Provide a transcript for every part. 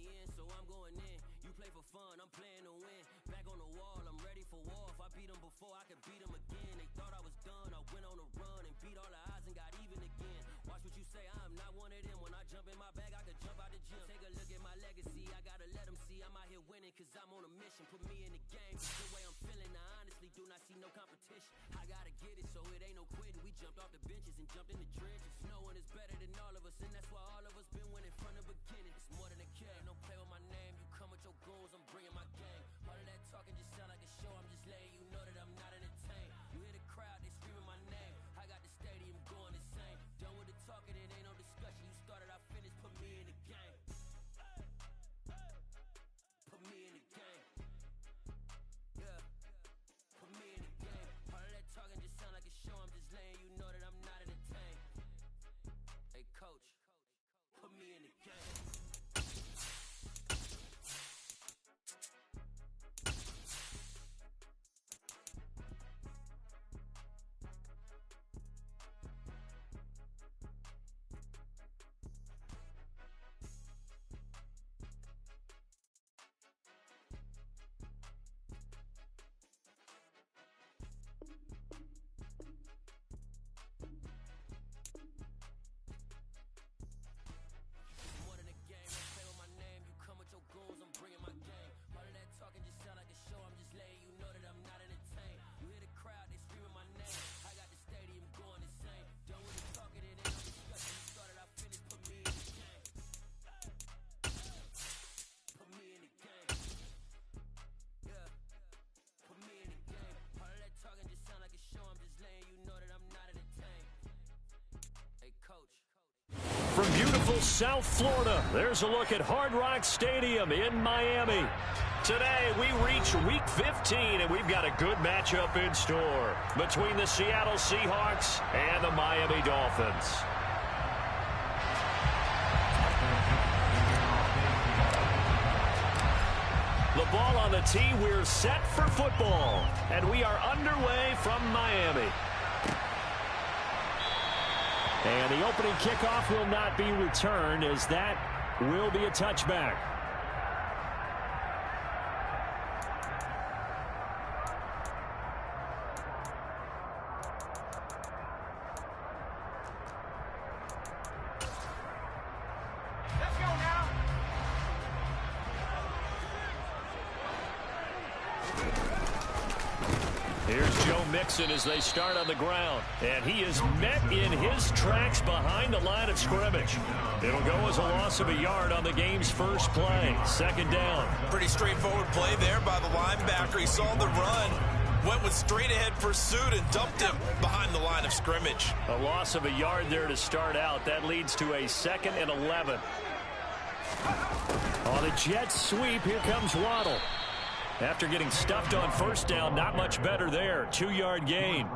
me in, so I'm going in. You play for fun, I'm playing to win. Back on the wall, I'm ready for war. If I beat them before, I could beat them again. They thought I was done, I went on a run and beat all the odds and got even again. Watch what you say, I'm not one of them. When I jump in my bag, I could jump out the gym. Take a look at my legacy, I gotta let them see I'm out here winning, cause I'm on a mission. Put me in the game, it's the way I'm feeling. I honestly do not see no competition. I gotta get it, so it ain't no quitting. We jumped off the benches and jumped in the trenches. No one is better than all of us, and that's why all of us been winning from the beginning. It's more than a care, don't play with my name. You come with your goons, I'm bringing my game. All of that talking just sound like a show. I'm just letting you know that I'm not entertained. You hear the crowd, they screaming my name. I got the stadium going insane. Done with the talking, it ain't no discussion. You started, I finished, put me in the game. Put me in the game. Yeah. Put me in the game. All of that talking just sound like a show. I'm just letting you know that I'm not entertained. Hey, coach, put me in the game. More than a game, don't play with my name. You come with your goons, I'm bringing my game. All of that talking just sound like a show. I'm just letting you know that I'm not entertained. You hear the crowd, they screaming my name. I got the stadium going insane. Done with the talking, it ain't no discussion. You started, I finished, put me in the game. Put me in the game. Yeah. Put me in the game. All of that talking just sound like a show. I'm just letting you know that I'm not entertained. Hey, coach. From beautiful South Florida, there's a look at Hard Rock Stadium in Miami. Today, we reach Week 15, and we've got a good matchup in store between the Seattle Seahawks and the Miami Dolphins. The ball on the tee, we're set for football, and we are underway from Miami. And the opening kickoff will not be returned, as that will be a touchback. Let's go now. Here's Joe Mixon as they start on the ground. And he is met in his tracks behind the line of scrimmage. It'll go as a loss of a yard on the game's first play. Second down. Pretty straightforward play there by the linebacker. He saw the run, went with straight-ahead pursuit, and dumped him behind the line of scrimmage. A loss of a yard there to start out. That leads to a 2nd and 11. On the Jets sweep, here comes Waddle. After getting stuffed on first down, not much better there. 2-yard gain.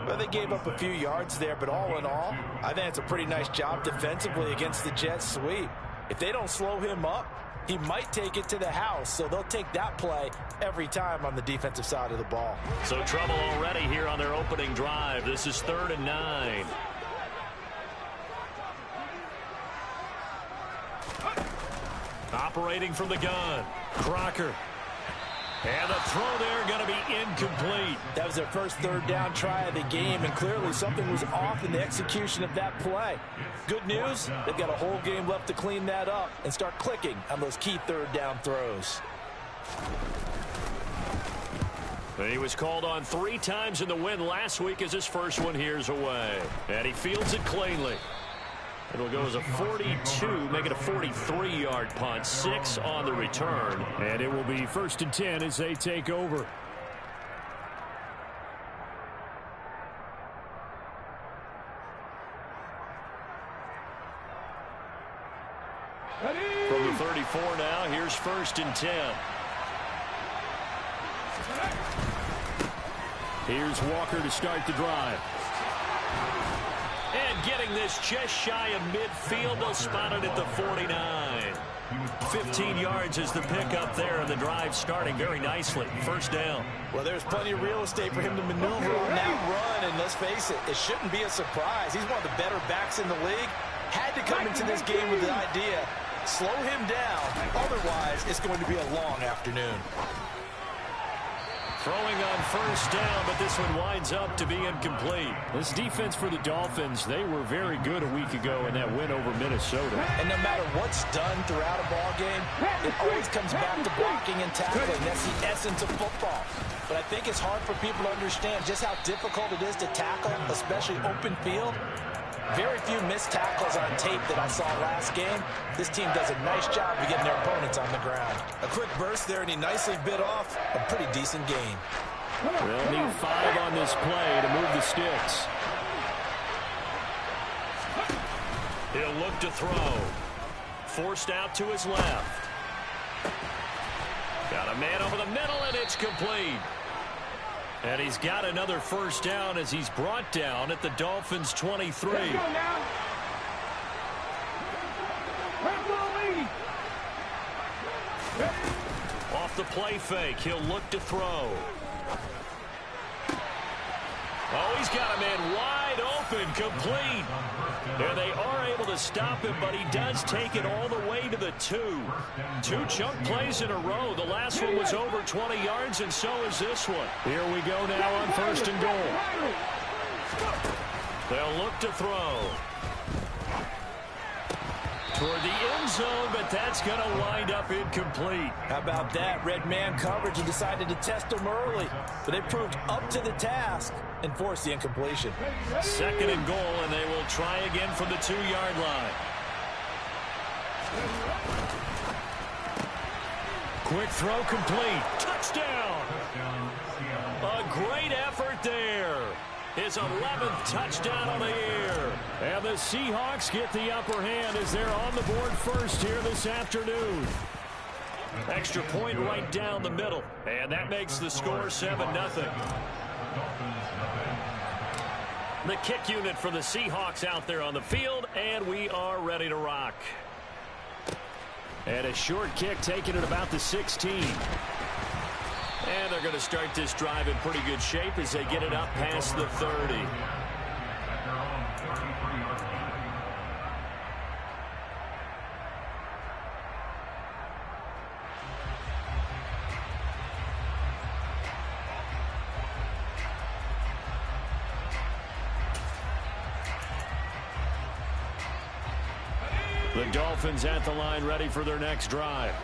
Well, they gave up a few yards there, but all in all, I think it's a pretty nice job defensively against the Jets sweep. If they don't slow him up, he might take it to the house, so they'll take that play every time on the defensive side of the ball. So trouble already here on their opening drive. This is 3rd and 9. Operating from the gun, Crocker. And the throw there going to be incomplete. That was their first 3rd down try of the game, and clearly something was off in the execution of that play. Good news, they've got a whole game left to clean that up and start clicking on those key 3rd down throws. He was called on 3 times in the win last week as his first one here's away. And he fields it cleanly. It'll go as a 42, make it a 43-yard punt, 6 on the return. And it will be 1st and 10 as they take over. From the 34 now, here's 1st and 10. Here's Walker to start the drive. And getting this just shy of midfield, they'll spot it at the 49. 15 yards is the pickup there, and the drive starting very nicely. First down. Well, there's plenty of real estate for him to maneuver on that run, and let's face it, it shouldn't be a surprise. He's one of the better backs in the league. Had to come into this game with the idea Slow him down. Otherwise, it's going to be a long afternoon. Throwing on first down, but this one winds up to be incomplete. This defense for the Dolphins, they were very good a week ago in that win over Minnesota. And no matter what's done throughout a ball game, it always comes back to blocking and tackling. That's the essence of football. But I think it's hard for people to understand just how difficult it is to tackle, especially open field. Very few missed tackles on tape that I saw last game. This team does a nice job of getting their opponents on the ground. A quick burst there, and he nicely bit off a pretty decent gain. They'll need 5 on this play to move the sticks. He'll look to throw. Forced out to his left. Got a man over the middle, and it's complete. And he's got another first down as he's brought down at the Dolphins' 23. Off the play fake, he'll look to throw. Oh, he's got a man wide open, complete. There they are able to stop him, but he does take it all the way to the 2. 2 chunk plays in a row. The last one was over 20 yards, and so is this one. Here we go now on first and goal. They'll look to throw. Toward the end zone, but that's going to wind up incomplete. How about that? Red man coverage and decided to test them early. But they proved up to the task and forced the incompletion. Second and goal, and they will try again from the 2-yard line. Quick throw complete. Touchdown! A great effort there. His 11th touchdown on the year. And the Seahawks get the upper hand as they're on the board first here this afternoon. Extra point right down the middle. And that makes the score 7-0. The kick unit for the Seahawks out there on the field, and we are ready to rock. And a short kick taken at about the 16. And they're going to start this drive in pretty good shape as they get it up past the 30. The Dolphins at the line ready for their next drive.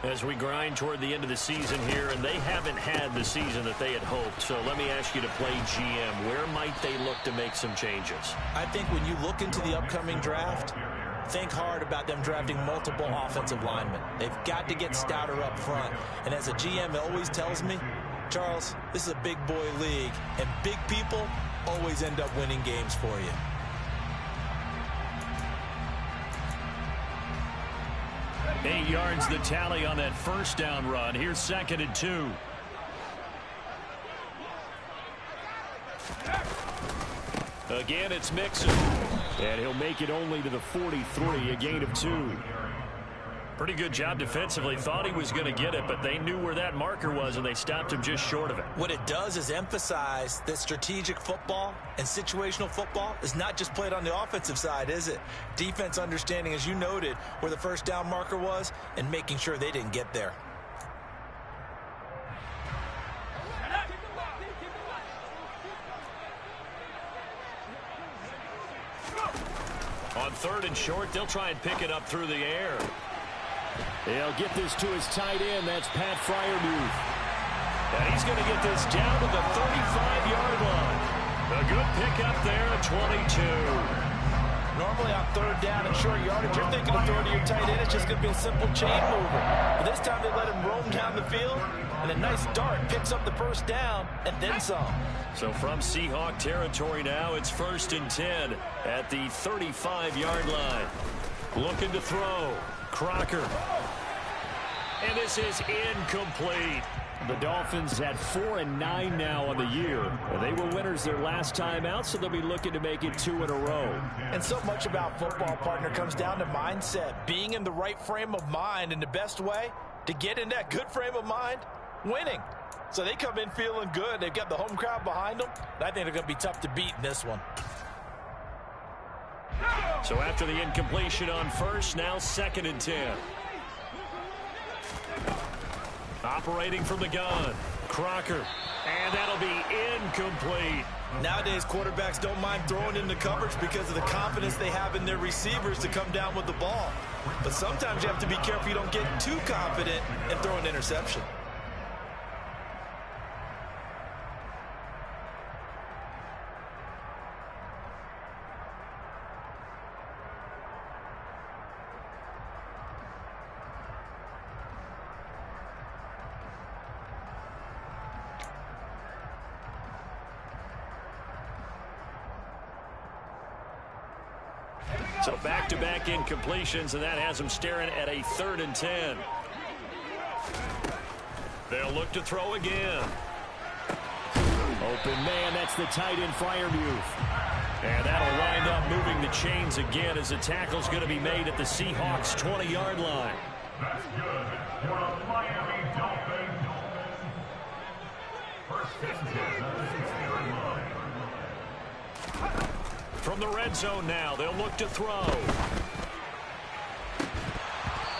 As we grind toward the end of the season here, and they haven't had the season that they had hoped. So let me ask you to play GM. Where might they look to make some changes? I think when you look into the upcoming draft, think hard about them drafting multiple offensive linemen. They've got to get stouter up front. And as a GM always tells me, Charles, this is a big boy league, and big people always end up winning games for you. Eight yards the tally on that first down run. Here's 2nd and 2. Again, it's Mixon. And he'll make it only to the 43, a gain of 2. Pretty good job defensively. Thought he was going to get it, but they knew where that marker was, and they stopped him just short of it. What it does is emphasize that strategic football and situational football is not just played on the offensive side, is it? Defense understanding, as you noted, where the first down marker was and making sure they didn't get there. On 3rd and short, they'll try and pick it up through the air. He'll get this to his tight end. That's Pat Freiermuth. And he's going to get this down to the 35-yard line. A good pickup there at 22. Normally on 3rd down and short yardage, you're thinking of throwing to your tight end. It's just going to be a simple chain mover. But this time they let him roam down the field, and a nice dart picks up the first down and then some. So from Seahawk territory now, it's 1st and 10 at the 35-yard line. Looking to throw. Crocker. And this is incomplete. The Dolphins at 4-9 now on the year. They were winners their last time out, so they'll be looking to make it 2 in a row. And so much about football, partner, comes down to mindset. Being in the right frame of mind, and the best way to get in that good frame of mind, winning. So they come in feeling good. They've got the home crowd behind them. And I think they're going to be tough to beat in this one. So after the incompletion on first, now 2nd and 10. Operating from the gun, Crocker. And that'll be incomplete. Nowadays, quarterbacks don't mind throwing into coverage because of the confidence they have in their receivers to come down with the ball. But sometimes you have to be careful you don't get too confident and throw an interception. So back-to-back incompletions, and that has them staring at a 3rd and 10. They'll look to throw again. Open man, that's the tight end Freiermuth. And that'll wind up moving the chains again as the tackle's going to be made at the Seahawks' 20-yard line. That's good for the Miami Dolphins. First and 10 at the 6-yard line. From the red zone now, they'll look to throw.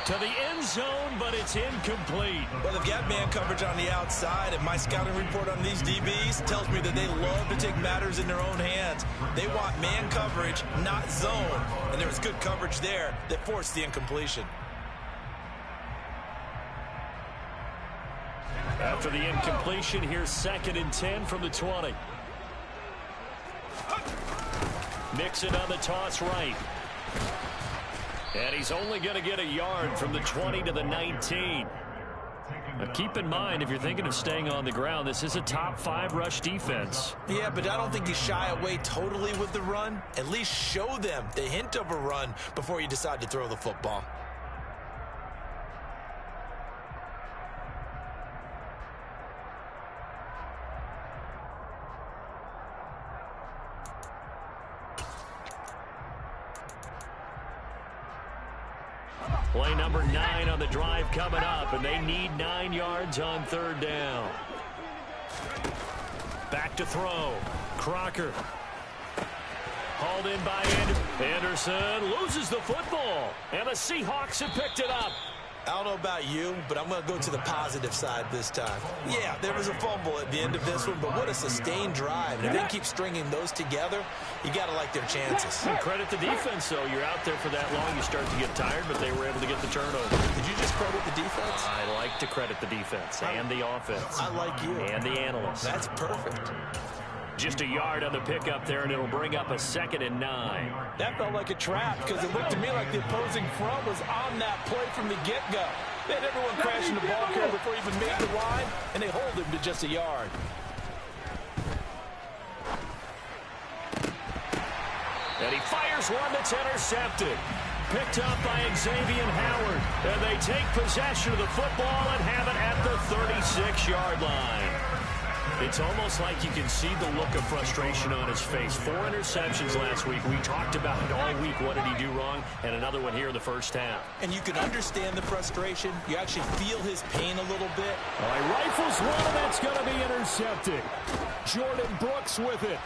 To the end zone, but it's incomplete. Well, they've got man coverage on the outside, and my scouting report on these DBs tells me that they love to take matters in their own hands. They want man coverage, not zone. And there was good coverage there that forced the incompletion. After the incompletion, here's 2nd and 10 from the 20. Nixon on the toss right. And he's only going to get a yard from the 20 to the 19. Now keep in mind, if you're thinking of staying on the ground, this is a top 5 rush defense. Yeah, but I don't think you shy away totally with the run. At least show them the hint of a run before you decide to throw the football. Play number 9 on the drive coming up, and they need 9 yards on 3rd down. Back to throw. Crocker. Hauled in by Anderson. Loses the football, and the Seahawks have picked it up. I don't know about you, but I'm going to go to the positive side this time. Yeah, there was a fumble at the end of this one, but what a sustained drive. And if they keep stringing those together, you got to like their chances. And credit the defense, though. You're out there for that long, you start to get tired, but they were able to get the turnover. Did you just credit the defense? I like to credit the defense and the offense. I like you. And the analysts. That's perfect. Just a yard on the pickup there, and it'll bring up a 2nd and 9. That felt like a trap because it looked to me like the opposing front was on that play from the get-go. They had everyone crashing the ball carrier before he even made the line, and they hold him to just a yard. And he fires one that's intercepted. Picked up by Xavier Howard. And they take possession of the football and have it at the 36-yard line. It's almost like you can see the look of frustration on his face. 4 interceptions last week. We talked about it all week. What did he do wrong? And another one here in the first half. And you can understand the frustration. You actually feel his pain a little bit. All right, rifles one, and that's going to be intercepted. Jordan Brooks with it.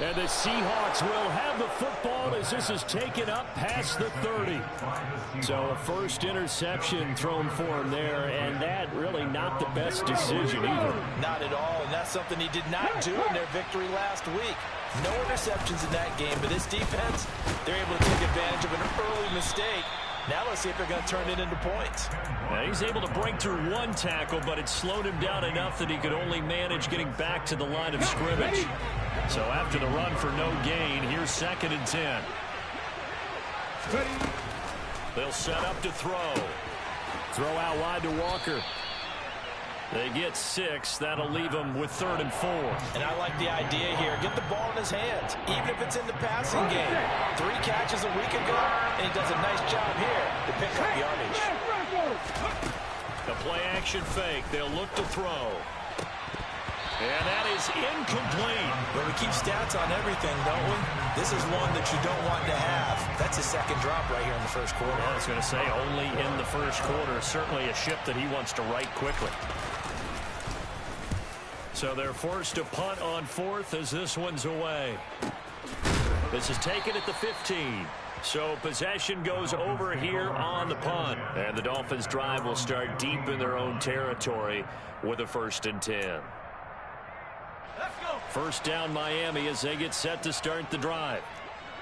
And the Seahawks will have the football as this is taken up past the 30. So a first interception thrown for him there, and that really not the best decision either. Not at all, and that's something he did not do in their victory last week. No interceptions in that game, but this defense, they're able to take advantage of an early mistake. Now let's see if they're going to turn it into points. Now he's able to break through one tackle, but it slowed him down enough that he could only manage getting back to the line of scrimmage. So after the run for no gain, here's 2nd and 10. They'll set up to throw. Throw out wide to Walker. They get 6. That'll leave them with 3rd and 4. And I like the idea here. Get the ball in his hands, even if it's in the passing game. 3 catches a week ago, and he does a nice job here to pick up yardage. The play-action fake. They'll look to throw. And that is incomplete. Well, we keep stats on everything, don't we? This is one that you don't want to have. That's his 2nd drop right here in the first quarter. I was going to say only in the first quarter. Certainly a ship that he wants to right quickly. So they're forced to punt on 4th as this one's away. This is taken at the 15. So possession goes over here on the punt. And the Dolphins drive will start deep in their own territory with a 1st and 10. First down Miami as they get set to start the drive.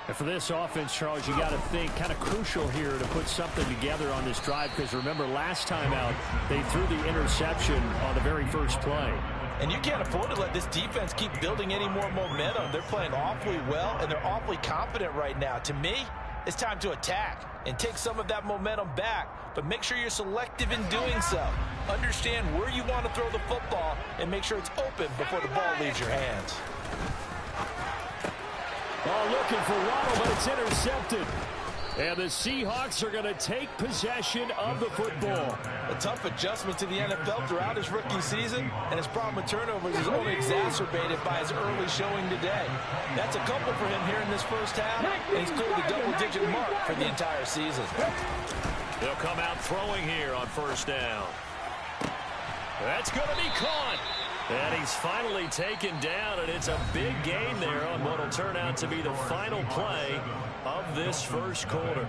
And for this offense, Charles, you got to think kind of crucial here to put something together on this drive, because remember last time out they threw the interception on the very first play. And you can't afford to let this defense keep building any more momentum. They're playing awfully well, and they're awfully confident right now. To me, it's time to attack and take some of that momentum back, but make sure you're selective in doing so. Understand where you want to throw the football and make sure it's open before the ball leaves your hands. Oh, looking for Waddle, but it's intercepted. And the Seahawks are going to take possession of the football. A tough adjustment to the NFL throughout his rookie season, and his problem with turnovers is only exacerbated by his early showing today. That's a couple for him here in this first half, and he's cleared the double-digit mark for the entire season. They'll come out throwing here on 1st down. That's going to be caught. And he's finally taken down, and it's a big gain there on what will turn out to be the final play of this first quarter.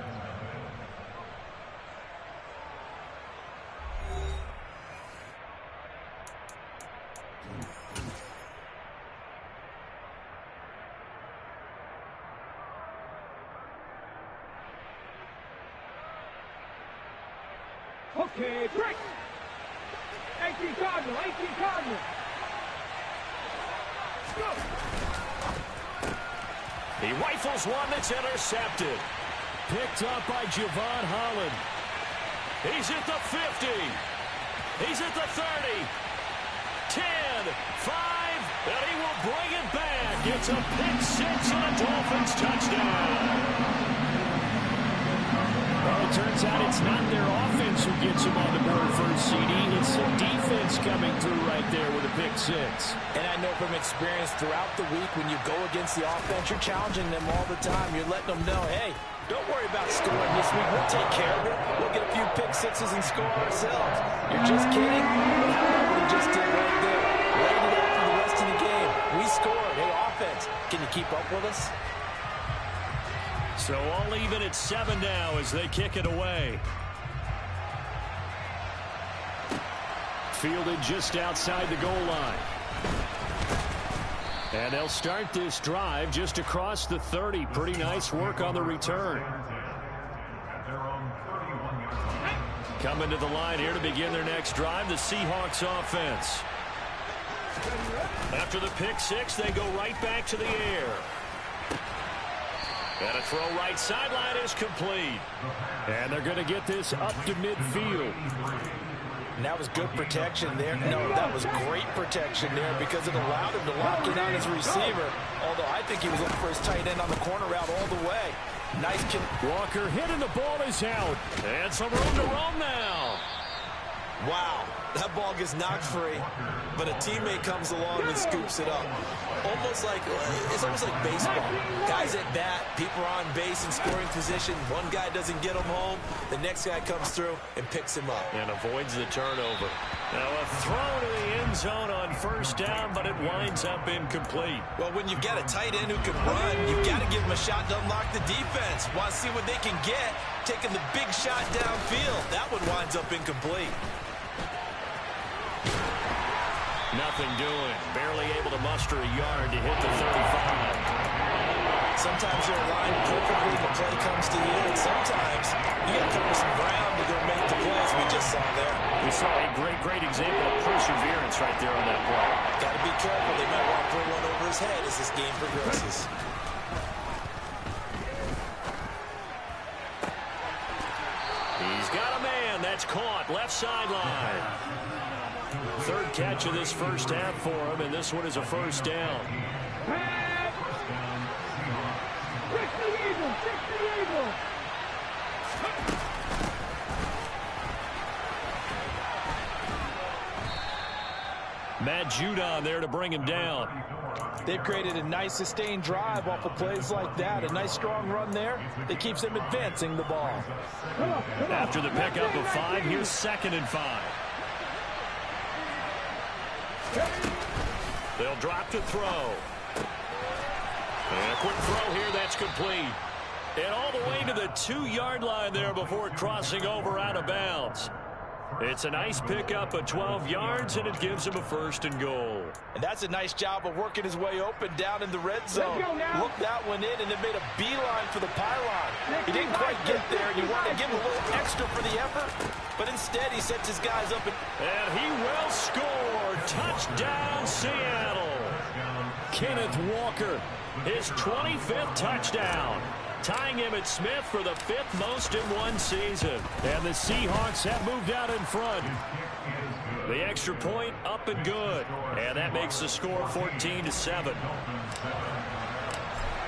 Okay, break. 18 Cardinal, 18 Cardinal. He rifles one that's intercepted. Picked up by Javon Holland. He's at the 50. He's at the 30. 10, 5, and he will bring it back. It's a pick 6 and a Dolphins touchdown. Well, it turns out it's not their offense who gets them on the board first, CD. It's the defense coming through right there with a pick 6. And I know from experience throughout the week, when you go against the offense, you're challenging them all the time. You're letting them know, hey, don't worry about scoring this week. We'll take care of it. We'll get a few pick 6s and score ourselves. You're just kidding? But how about what he just did right there? Laid it out for the rest of the game. We scored. Hey, offense, can you keep up with us? So all even at 7 now as they kick it away. Fielded just outside the goal line. And they'll start this drive just across the 30. Pretty nice work on the return. Coming to the line here to begin their next drive, the Seahawks offense. After the pick 6, they go right back to the air. And a throw right sideline is complete. And they're going to get this up to midfield. And that was good protection there. No, that was great protection there because it allowed him to lock in on his receiver. Although I think he was looking for his tight end on the corner route all the way. Nice. Walker hit and the ball is out. And some room to roam now. Wow, that ball gets knocked free, but a teammate comes along and scoops it up. It's almost like baseball. Guys at bat, people are on base in scoring position. One guy doesn't get him home. The next guy comes through and picks him up. And avoids the turnover. Now a throw to the end zone on 1st down, but it winds up incomplete. Well, when you've got a tight end who can run, you've got to give him a shot to unlock the defense. Want to see what they can get, taking the big shot downfield. That one winds up incomplete. Nothing doing. Barely able to muster a yard to hit the 35. Sometimes you're aligned perfectly, the play comes to you, and sometimes you got to cover some ground to go make the plays we just saw there. We saw a great example of perseverance right there on that play. Got to be careful. They might want to throw one over his head as this game progresses. He's got a man. That's caught. Left sideline. 3rd catch of this first half for him, and this one is a 1st down. Matt Judon there to bring him down. They've created a nice sustained drive off of plays like that. A nice strong run there that keeps them advancing the ball. After the pickup of 5, here's 2nd and 5. They'll drop to throw. And quick throw here. That's complete. And all the way to the 2-yard line there before crossing over out of bounds. It's a nice pickup of 12 yards, and it gives him a 1st and goal. And that's a nice job of working his way open down in the red zone. Looked that one in and then made a beeline for the pylon. He didn't quite get there, and you want to give him a little extra for the effort, but instead he sets his guys up. And he will score. Touchdown, Seattle. Kenneth Walker, his 25th touchdown, tying Emmitt Smith for the 5th most in one season. And the Seahawks have moved out in front. The extra point up and good. And that makes the score 14-7.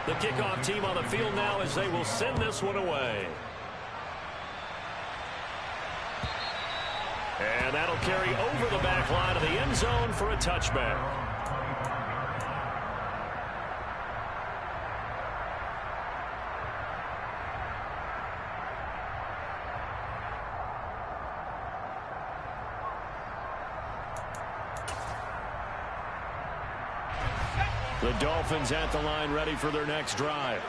The kickoff team on the field now as they will send this one away. And that'll carry over the back line of the end zone for a touchback. The Dolphins at the line ready for their next drive.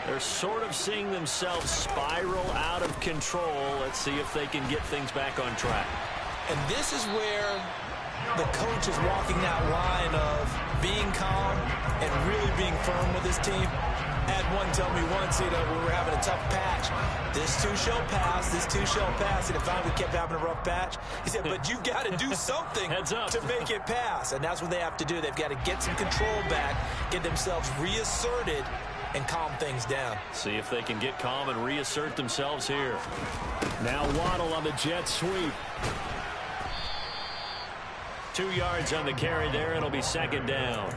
They're sort of seeing themselves spiral out of control. Let's see if they can get things back on track. And this is where the coach is walking that line of being calm and really being firm with his team. I had one tell me once, when we were having a tough patch, this too shall pass, this too shall pass. And if finally we kept having a rough patch, he said, but you got to do something to make it pass. And that's what they have to do. They've got to get some control back, get themselves reasserted, and calm things down. See if they can get calm and reassert themselves here. Now Waddle on the jet sweep. 2 yards on the carry there. It'll be 2nd down.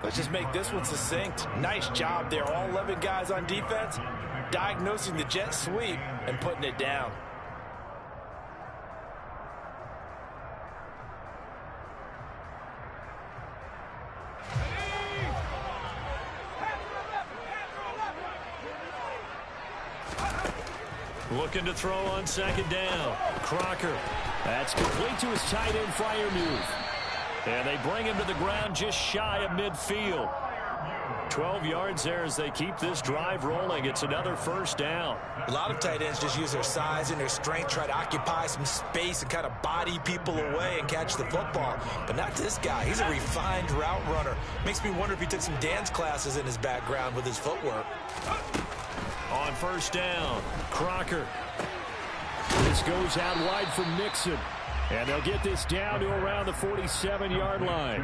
Let's just make this one succinct. Nice job there. All 11 guys on defense diagnosing the jet sweep and putting it down. Looking to throw on 2nd down. Crocker. That's complete to his tight end Freiermuth. And they bring him to the ground just shy of midfield. 12 yards there as they keep this drive rolling. It's another 1st down. A lot of tight ends just use their size and their strength, try to occupy some space and kind of body people away and catch the football. But not this guy. He's a refined route runner. Makes me wonder if he took some dance classes in his background with his footwork. On 1st down, Crocker. This goes out wide from Nixon. And they'll get this down to around the 47-yard line.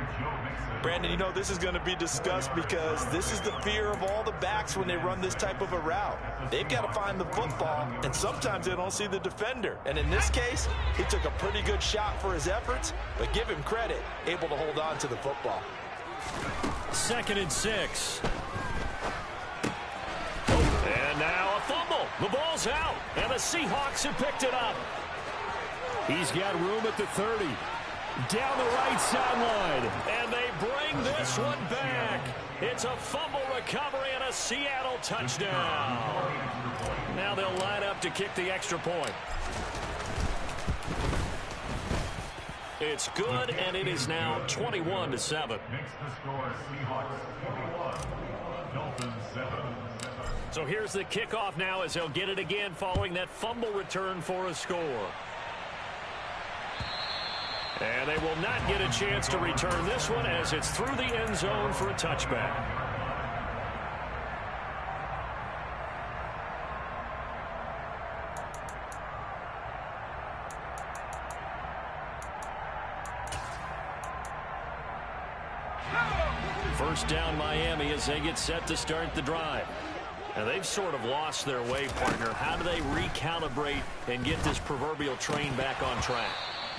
Brandon, this is going to be discussed because this is the fear of all the backs when they run this type of a route. They've got to find the football, and sometimes they don't see the defender. And in this case, he took a pretty good shot for his efforts, but give him credit, able to hold on to the football. 2nd and 6. And now a fumble. The ball's out, and the Seahawks have picked it up. He's got room at the 30. Down the right sideline. And they bring this one back. It's a fumble recovery and a Seattle touchdown. Now they'll line up to kick the extra point. It's good, and it is now 21-7. Makes the score Seahawks 21, Dolphins 7. So here's the kickoff now as they'll get it again following that fumble return for a score. And they will not get a chance to return this one as it's through the end zone for a touchback. First down Miami as they get set to start the drive. Now they've sort of lost their way, partner. How do they recalibrate and get this proverbial train back on track?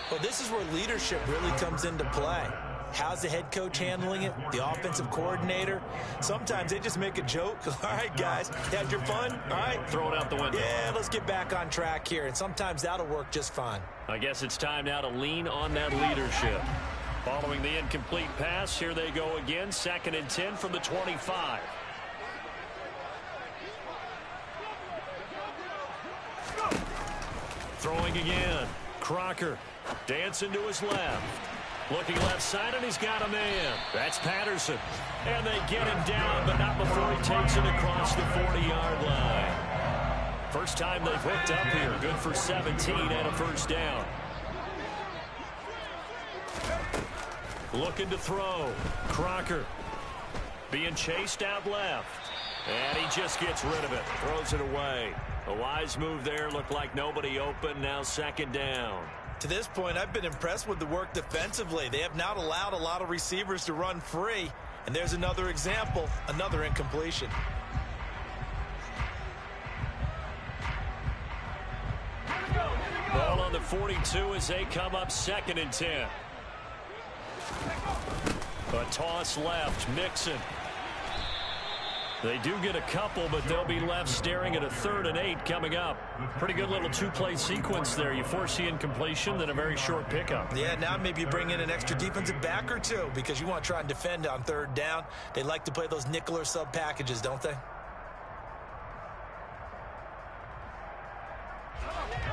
Well, this is where leadership really comes into play. How's the head coach handling it? The offensive coordinator? Sometimes they just make a joke. All right, guys, had your fun? All right. Throw it out the window. Yeah, let's get back on track here. And sometimes that'll work just fine. I guess it's time now to lean on that leadership. Following the incomplete pass, here they go again. 2nd and 10 from the 25. Throwing again. Crocker dancing to his left. Looking left side, and he's got a man. That's Patterson. And they get him down, but not before he takes it across the 40-yard line. First time they've hooked up here. Good for 17 and a first down. Looking to throw. Crocker being chased out left. And he just gets rid of it. Throws it away. A wise move there. Looked like nobody open. Now second down. To this point, I've been impressed with the work defensively. They have not allowed a lot of receivers to run free. And there's another example, another incompletion. Ball on the 42 as they come up 2nd and 10. A toss left, Mixon. They do get a couple, but they'll be left staring at a 3rd and 8 coming up. Pretty good little two-play sequence there. You force the incompletion, then a very short pickup. Yeah, now maybe you bring in an extra defensive back or two because you want to try and defend on 3rd down. They like to play those nickel or sub packages, don't they?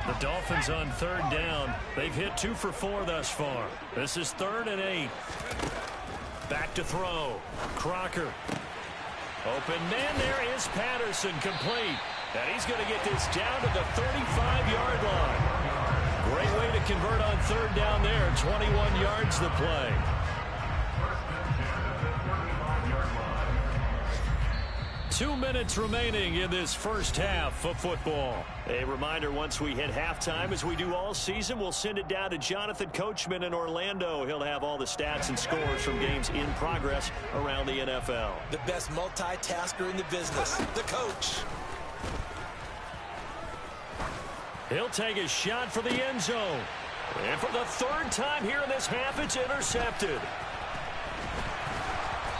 The Dolphins on 3rd down. They've hit 2 for 4 thus far. This is 3rd and 8. Back to throw. Crocker. Open man, there is Patterson, complete. And he's going to get this down to the 35-yard line. Great way to convert on 3rd down there. 21 yards the play. 2 minutes remaining in this first half of football. A reminder, once we hit halftime, as we do all season, we'll send it down to Jonathan Coachman in Orlando. He'll have all the stats and scores from games in progress around the NFL. The best multitasker in the business, the coach. He'll take a shot for the end zone. And for the 3rd time here in this half, it's intercepted.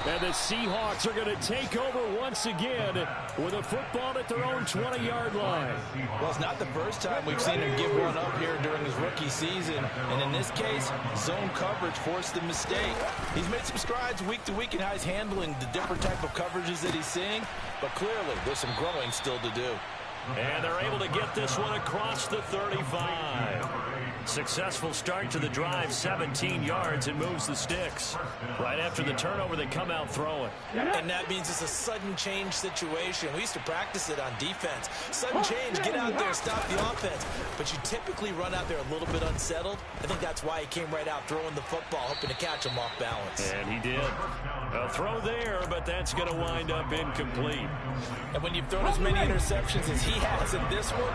And the Seahawks are going to take over once again with a football at their own 20-yard line. Well, it's not the first time we've seen him give one up here during his rookie season. And in this case, zone coverage forced the mistake. He's made some strides week to week in how he's handling the different type of coverages that he's seeing. But clearly, there's some growing still to do. And they're able to get this one across the 35. Successful start to the drive, 17 yards, and moves the sticks. Right after the turnover, they come out throwing. And that means it's a sudden change situation. We used to practice it on defense. Sudden change, get out there, stop the offense. But you typically run out there a little bit unsettled. I think that's why he came right out throwing the football, hoping to catch him off balance. And he did. A throw there, but that's going to wind up incomplete. And when you've thrown as many interceptions as he has in this one,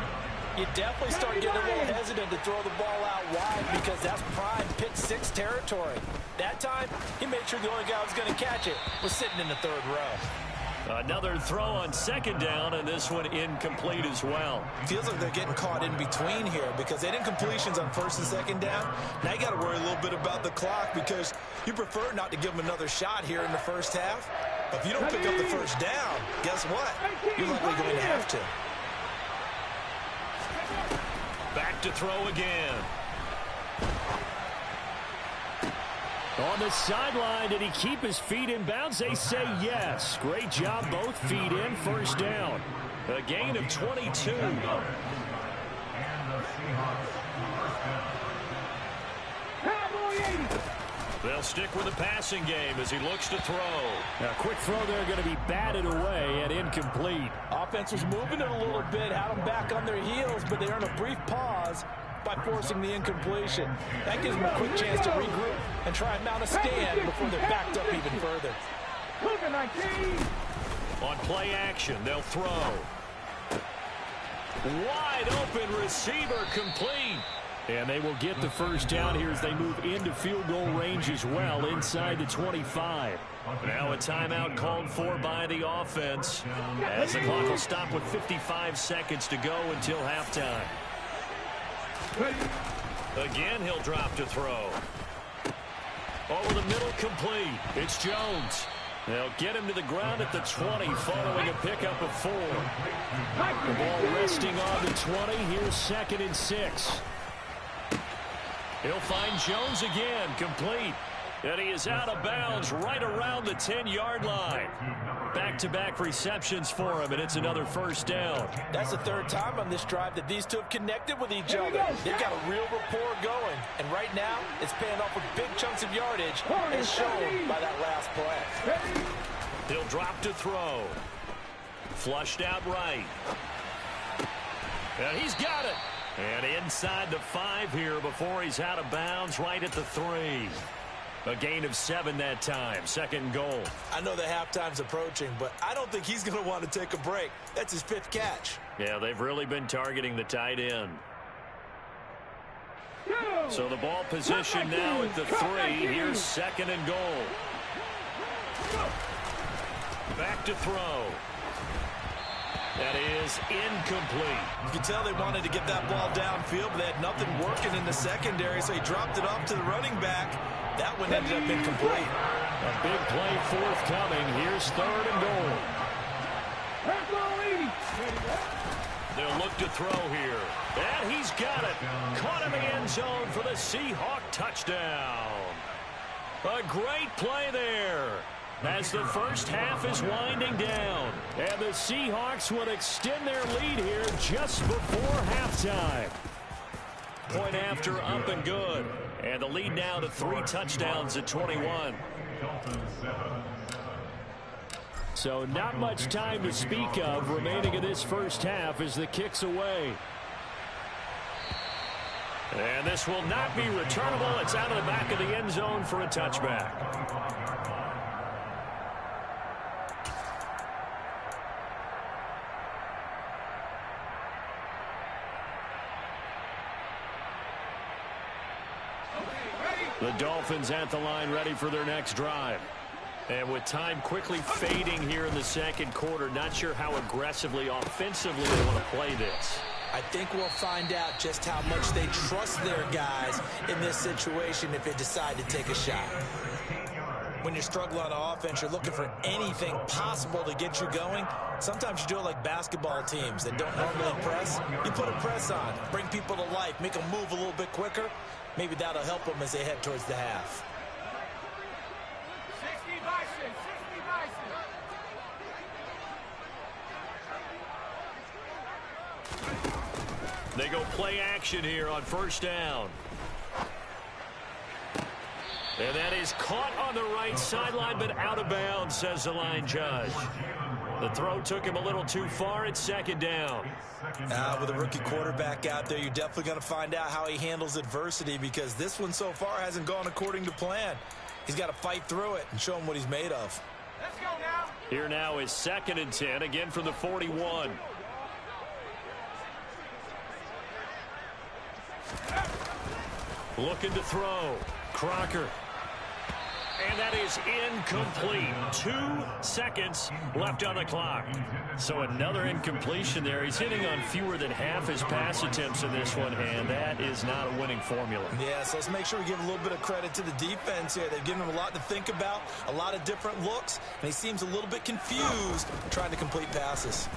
you definitely start getting a little hesitant to throw the ball out wide because that's prime pick 6 territory. That time, he made sure the only guy who was going to catch it was sitting in the 3rd row. Another throw on 2nd down, and this one incomplete as well. Feels like they're getting caught in between here because they had incompletions on 1st and 2nd down. Now you got to worry a little bit about the clock because you prefer not to give them another shot here in the first half. But if you don't pick up the 1st down, guess what? You're likely going to have to. Back to throw again. On the sideline, did he keep his feet in bounds? They say yes. Great job, both feet in, 1st down. A gain of 22. They'll stick with the passing game as he looks to throw. A quick throw there going to be batted away and incomplete. Offense was moving it a little bit, had them back on their heels, but they earned a brief pause by forcing the incompletion. That gives them a quick chance to regroup and try and mount a stand before they're backed up even further. On play action, they'll throw. Wide open receiver, complete. And they will get the 1st down here as they move into field goal range as well, inside the 25. Now a timeout called for by the offense, as the clock will stop with 55 seconds to go until halftime. Again, he'll drop to throw. Over the middle, complete. It's Jones. They'll get him to the ground at the 20 following a pickup of 4. The ball resting on the 20. Here's 2nd and 6. He'll find Jones again, complete. And he is out of bounds right around the 10-yard line. Back-to-back receptions for him, and it's another first down. That's the third time on this drive that these two have connected with each other. They've got a real rapport going, and right now it's paying off with big chunks of yardage, as shown by that last play. He'll drop to throw. Flushed out right. And he's got it. And inside the 5 here before he's out of bounds right at the 3. A gain of 7 that time. Second and goal. I know the halftime's approaching, but I don't think he's going to want to take a break. That's his 5th catch. Yeah, they've really been targeting the tight end. So the ball position now at the 3. Here's second and goal. Back to throw. That is incomplete. You can tell they wanted to get that ball downfield, but they had nothing working in the secondary, so he dropped it off to the running back. That one ended up incomplete. A big play forthcoming. Here's third and goal. They'll look to throw here. And he's got it. Caught in the end zone for the Seahawk touchdown. A great play there. As the first half is winding down. And the Seahawks would extend their lead here just before halftime. Point after up and good. And the lead now to 3 touchdowns at 21. So not much time to speak of remaining in this first half as the kick's away. And this will not be returnable. It's out of the back of the end zone for a touchback. The Dolphins at the line ready for their next drive. And with time quickly fading here in the second quarter, not sure how aggressively, offensively they want to play this. I think we'll find out just how much they trust their guys in this situation if they decide to take a shot. When you're struggling on offense, you're looking for anything possible to get you going. Sometimes you do it like basketball teams that don't normally press. You put a press on, bring people to life, make them move a little bit quicker. Maybe that'll help them as they head towards the half. 60 Bison, 60 Bison. They go play action here on first down. And that is caught on the right sideline, but out of bounds, says the line judge. The throw took him a little too far. It's second down. With a rookie quarterback out there, you're definitely going to find out how he handles adversity because this one so far hasn't gone according to plan. He's got to fight through it and show him what he's made of. Let's go now. Here now is second and 10, again from the 41. Looking to throw. Crocker. And that is incomplete. 2 seconds left on the clock. So another incompletion there. He's hitting on fewer than half his pass attempts in this one, and that is not a winning formula. Yeah, so let's make sure we give a little bit of credit to the defense here. They've given him a lot to think about, a lot of different looks, and he seems a little bit confused trying to complete passes.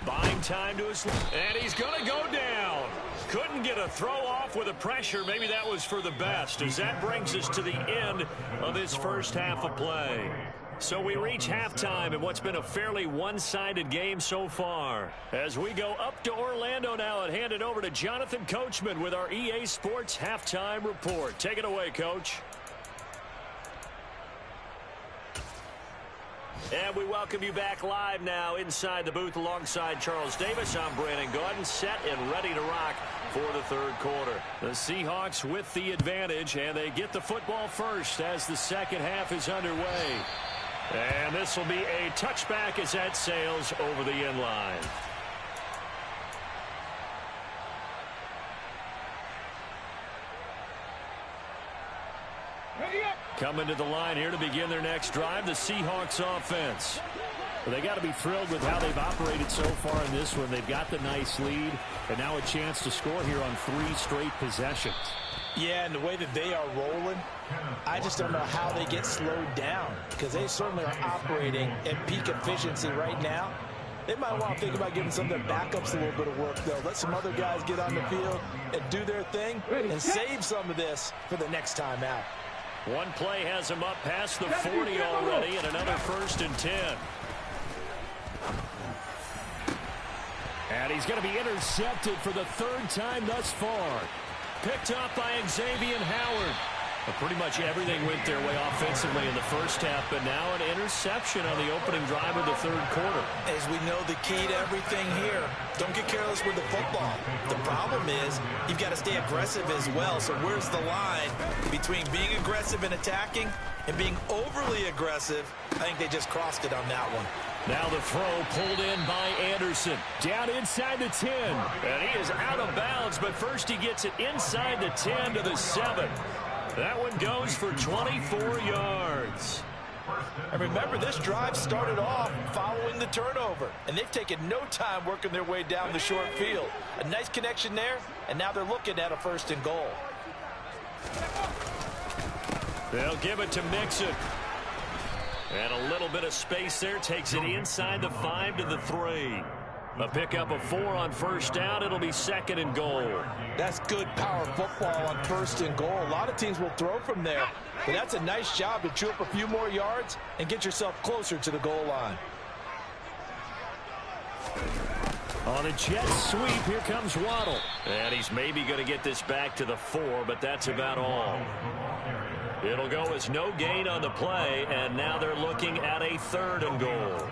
Buying time to his... And he's going to go down. Couldn't get a throw off with the pressure. Maybe that was for the best, as that brings us to the end of this first half of play. So we reach halftime in what's been a fairly one-sided game so far. As we go up to Orlando now and hand it over to Jonathan Coachman with our EA Sports Halftime Report. Take it away, Coach. And we welcome you back live now inside the booth alongside Charles Davis. I'm Brandon Gaudin, set and ready to rock for the third quarter. The Seahawks with the advantage, and they get the football first as the second half is underway. And this will be a touchback as that sails over the end line. Coming to the line here to begin their next drive, the Seahawks offense. Well, they got to be thrilled with how they've operated so far in this one. They've got the nice lead, and now a chance to score here on 3 straight possessions. Yeah, and the way that they are rolling, I just don't know how they get slowed down because they certainly are operating at peak efficiency right now. They might want to think about giving some of their backups a little bit of work, though. Let some other guys get on the field and do their thing and save some of this for the next time out. One play has him up past the 40 already, and another 1st and 10. And he's going to be intercepted for the 3rd time thus far. Picked up by Xavier Howard. But pretty much everything went their way offensively in the first half, but now an interception on the opening drive of the 3rd quarter. As we know, the key to everything here, don't get careless with the football. The problem is you've got to stay aggressive as well. So where's the line between being aggressive and attacking and being overly aggressive? I think they just crossed it on that one. Now the throw pulled in by Anderson. Down inside the 10. And he is out of bounds, but first he gets it inside the 10 to the 7. That one goes for 24 yards. And remember, this drive started off following the turnover, and they've taken no time working their way down the short field. A nice connection there, and now they're looking at a 1st and goal. They'll give it to Mixon. And a little bit of space there, takes it inside the 5 to the 3. A pickup of 4 on 1st down. It'll be 2nd and goal. That's good power football on 1st and goal. A lot of teams will throw from there, but that's a nice job to chew up a few more yards and get yourself closer to the goal line. On a jet sweep, here comes Waddle. And he's maybe going to get this back to the 4, but that's about all. It'll go as no gain on the play, and now they're looking at a 3rd and goal.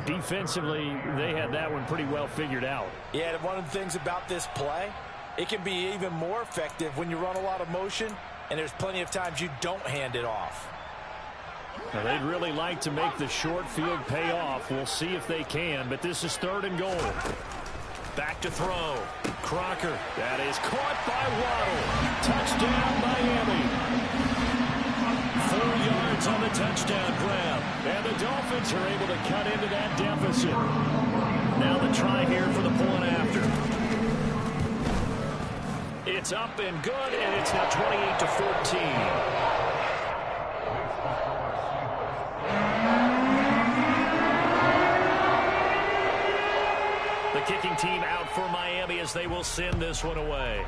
Defensively, they had that one pretty well figured out. Yeah, one of the things about this play, it can be even more effective when you run a lot of motion, and there's plenty of times you don't hand it off. Now, they'd really like to make the short field pay off. We'll see if they can, but this is 3rd and goal. Back to throw. Crocker. That is caught by Waddle. Touchdown, Miami. 4 yards on the touchdown grab. And the Dolphins are able to cut into that deficit. Now the try here for the point after. It's up and good, and it's now 28-14. The kicking team out for Miami as they will send this one away.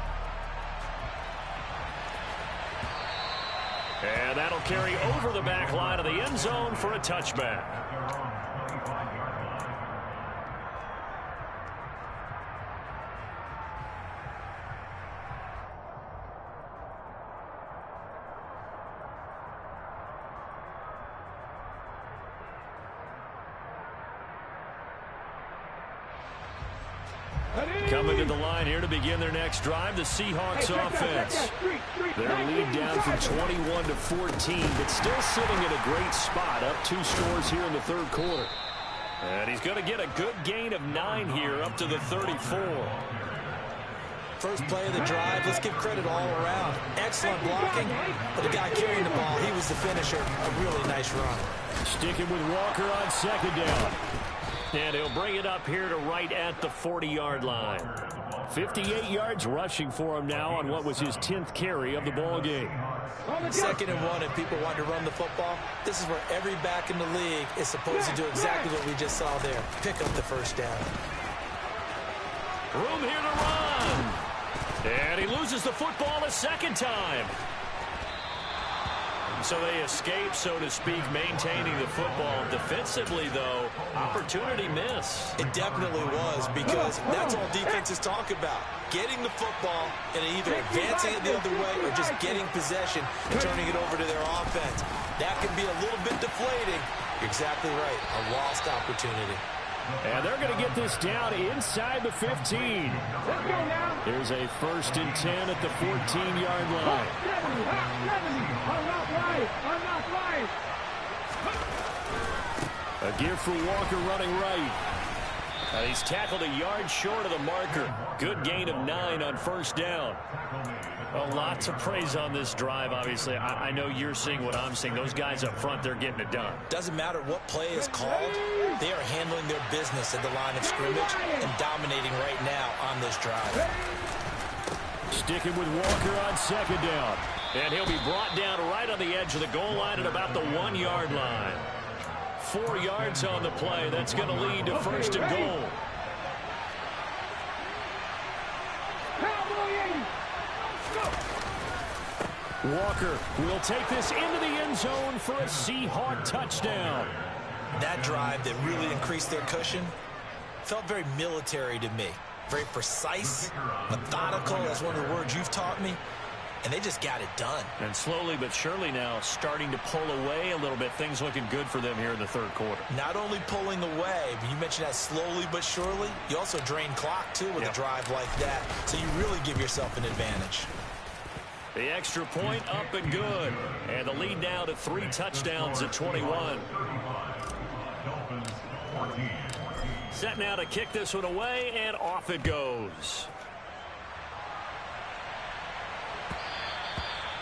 And that'll carry over the back line of the end zone for a touchback. Coming to the line here to begin their next drive, the Seahawks offense. Their lead down from 21-14, but still sitting in a great spot, up 2 scores here in the 3rd quarter. And he's going to get a good gain of 9 here, up to the 34. First play of the drive, let's give credit all around. Excellent blocking, but the guy carrying the ball, he was the finisher. A really nice run. Sticking with Walker on 2nd down. And he'll bring it up here to right at the 40-yard line. 58 yards rushing for him now on what was his 10th carry of the ball game. 2nd and 1, if people want to run the football, this is where every back in the league is supposed to do exactly what we just saw there. Pick up the 1st down. Room here to run. And he loses the football a 2nd time. So they escape, so to speak, maintaining the football. Defensively, though, opportunity miss. It definitely was, because that's all defenses talk about. Getting the football and either advancing it the other way or just getting possession and turning it over to their offense. That can be a little bit deflating. You're exactly right. A lost opportunity. And they're going to get this down inside the 15. Here's a 1st and 10 at the 14-yard line. A give for Walker running right. And he's tackled a yard short of the marker. Good gain of 9 on 1st down. Well, lots of praise on this drive, obviously. I know you're seeing what I'm seeing. Those guys up front, they're getting it done. Doesn't matter what play is called. They are handling their business at the line of scrimmage and dominating right now on this drive. Sticking with Walker on 2nd down. And he'll be brought down right on the edge of the goal line at about the 1-yard line. 4 yards on the play. That's going to lead to 1st and goal. Walker will take this into the end zone for a Seahawk touchdown. That drive that really increased their cushion felt very military to me. Very precise, methodical. That's one of the words you've taught me. And they just got it done. And slowly but surely now starting to pull away a little bit. Things looking good for them here in the third quarter. Not only pulling away, but you mentioned that slowly but surely. You also drain clock, too, with a drive like that. So you really give yourself an advantage. The extra point up and good. And the lead now to 3 touchdowns at 21. Set now to kick this one away, and off it goes.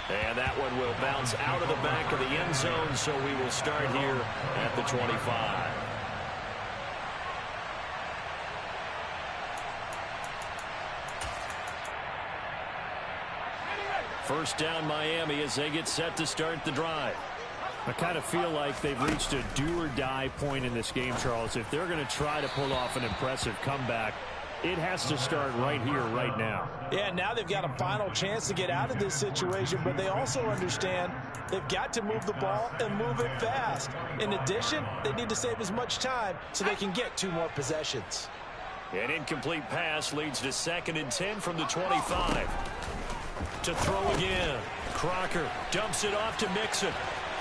And that one will bounce out of the back of the end zone, so we will start here at the 25. First down Miami as they get set to start the drive. I kind of feel like they've reached a do-or-die point in this game, Charles. If they're going to try to pull off an impressive comeback, it has to start right here, right now. Yeah, now they've got a final chance to get out of this situation, but they also understand they've got to move the ball and move it fast. In addition, they need to save as much time so they can get 2 more possessions. An incomplete pass leads to 2nd and 10 from the 25. To throw again. Crocker dumps it off to Mixon.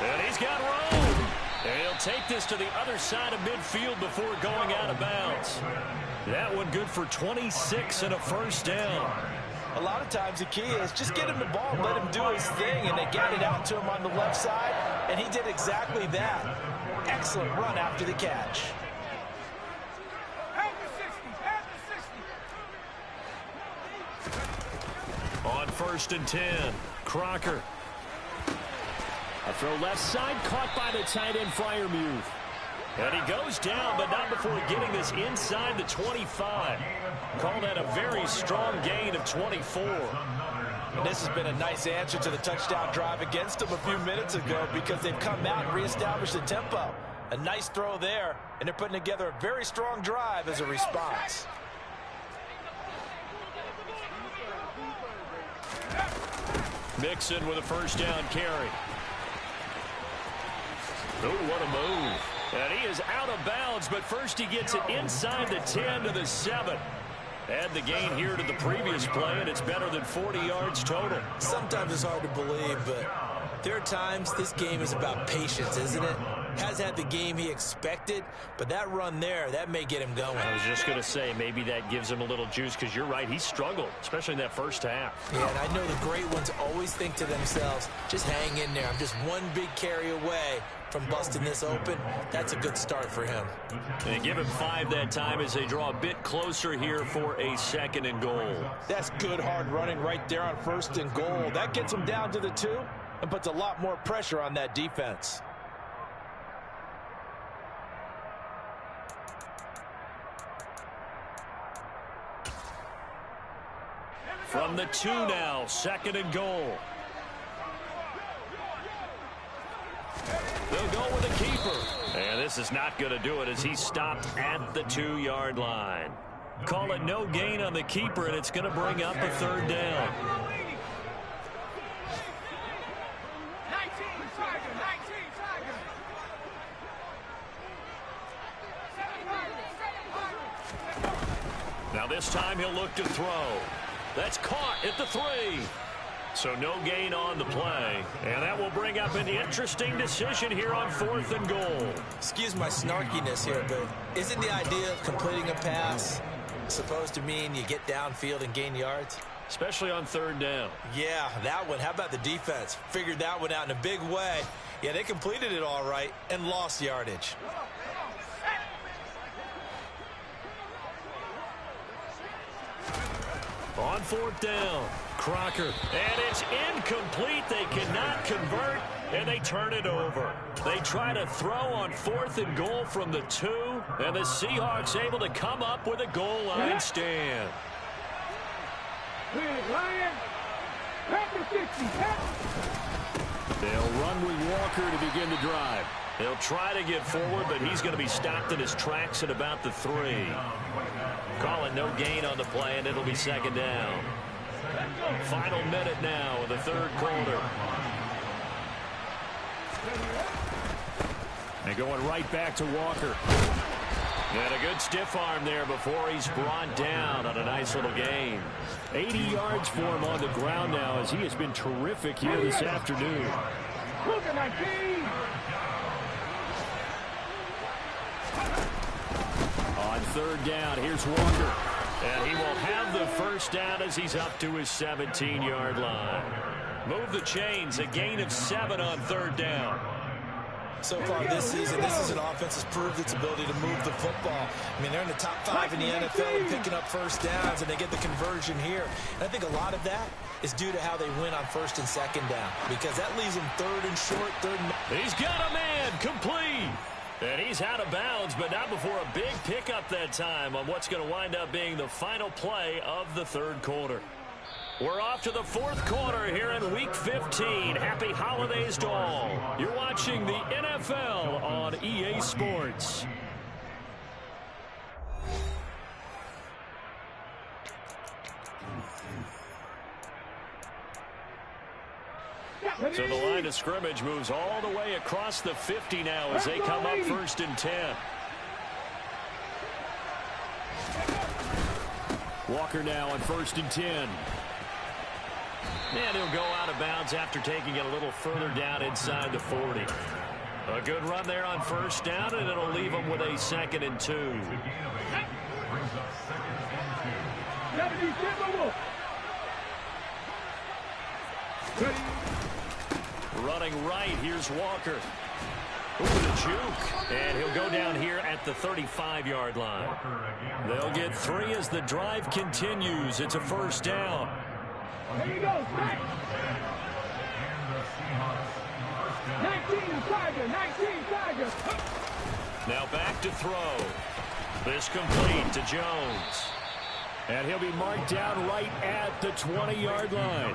And he's got room. And he'll take this to the other side of midfield before going out of bounds. That one good for 26 and a first down. A lot of times the key is just get him the ball, let him do his thing, and they got it out to him on the left side, and he did exactly that. Excellent run after the catch. On 1st and 10, Crocker. A throw left side, caught by the tight end Freiermuth. And he goes down, but not before getting this inside the 25. Call that a very strong gain of 24. And this has been a nice answer to the touchdown drive against them a few minutes ago because they've come out and reestablished the tempo. A nice throw there, and they're putting together a very strong drive as a response. Mixon with a first down carry. Oh, what a move. And he is out of bounds, but first he gets it inside the 10 to the 7. Add the gain here to the previous play, and it's better than 40 yards total. Sometimes it's hard to believe, but there are times this game is about patience, isn't it? Has had the game he expected, but that run there, that may get him going. I was just going to say, maybe that gives him a little juice, because you're right, he struggled, especially in that first half. Yeah, and I know the great ones always think to themselves, just hang in there. I'm just one big carry away from busting this open. That's a good start for him. They give him 5 that time as they draw a bit closer here for a 2nd and goal. That's good hard running right there on 1st and goal. That gets him down to the 2 and puts a lot more pressure on that defense. From the 2 now, 2nd and goal. They'll go with a keeper. And this is not going to do it as he's stopped at the 2-yard line. Call it no gain on the keeper, and it's going to bring up a 3rd down. Now this time he'll look to throw. That's caught at the 3. So no gain on the play. And that will bring up an interesting decision here on 4th and goal. Excuse my snarkiness here, but isn't the idea of completing a pass supposed to mean you get downfield and gain yards? Especially on 3rd down. Yeah, that one. How about the defense? Figured that one out in a big way. Yeah, they completed it all right and lost yardage. On 4th down, Crocker. And it's incomplete. They cannot convert, and they turn it over. They try to throw on 4th and goal from the 2, and the Seahawks able to come up with a goal line stand. They'll run with Walker to begin the drive. They'll try to get forward, but he's going to be stopped in his tracks at about the 3. Call it no gain on the play, and it'll be 2nd down. Final minute now of the third quarter. And going right back to Walker. And a good stiff arm there before he's brought down on a nice little gain. 80 yards for him on the ground now as he has been terrific here this afternoon. Look at my team. On third down, here's Walker. And he will have the first down as he's up to his 17-yard line. Move the chains, a gain of 7 on third down. So far this season, this is an offense that's proved its ability to move the football. I mean, they're in the top 5 in the NFL and picking up first downs, and they get the conversion here. And I think a lot of that is due to how they win on first and second down, because that leaves them third and short, He's got a man, complete. And he's out of bounds, but not before a big pickup that time on what's going to wind up being the final play of the third quarter. We're off to the fourth quarter here in Week 15. Happy holidays to all. You're watching the NFL on EA Sports. So the line of scrimmage moves all the way across the 50 now as they come up first and 10. Walker now on first and 10. And he'll go out of bounds after taking it a little further down inside the 40. A good run there on first down, and it'll leave him with a 2nd and 2. Running right, here's Walker. Ooh, the juke. And he'll go down here at the 35-yard line. They'll get 3 as the drive continues. It's a first down. There you go, 19 Tiger, 19 Tiger. Now back to throw. This complete to Jones. And he'll be marked down right at the 20-yard line.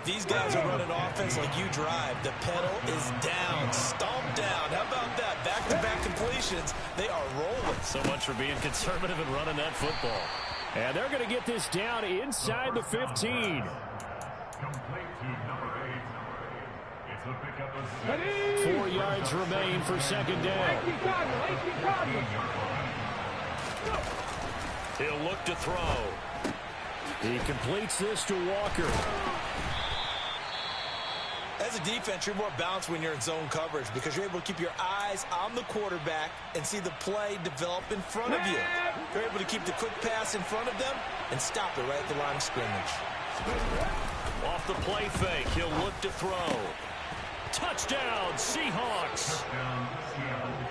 These guys are running offense like you drive. The pedal is down, stomped down. How about that? Back-to-back completions. They are rolling. So much for being conservative and running that football. And they're going to get this down inside the 15. Complete to number 8. It's a pickup of 6. 4 yards remain for second down. He'll look to throw. He completes this to Walker. As a defense, you're more balanced when you're in zone coverage because you're able to keep your eyes on the quarterback and see the play develop in front of you. You're able to keep the quick pass in front of them and stop it right at the line of scrimmage. Off the play fake, he'll look to throw. Touchdown, Seahawks.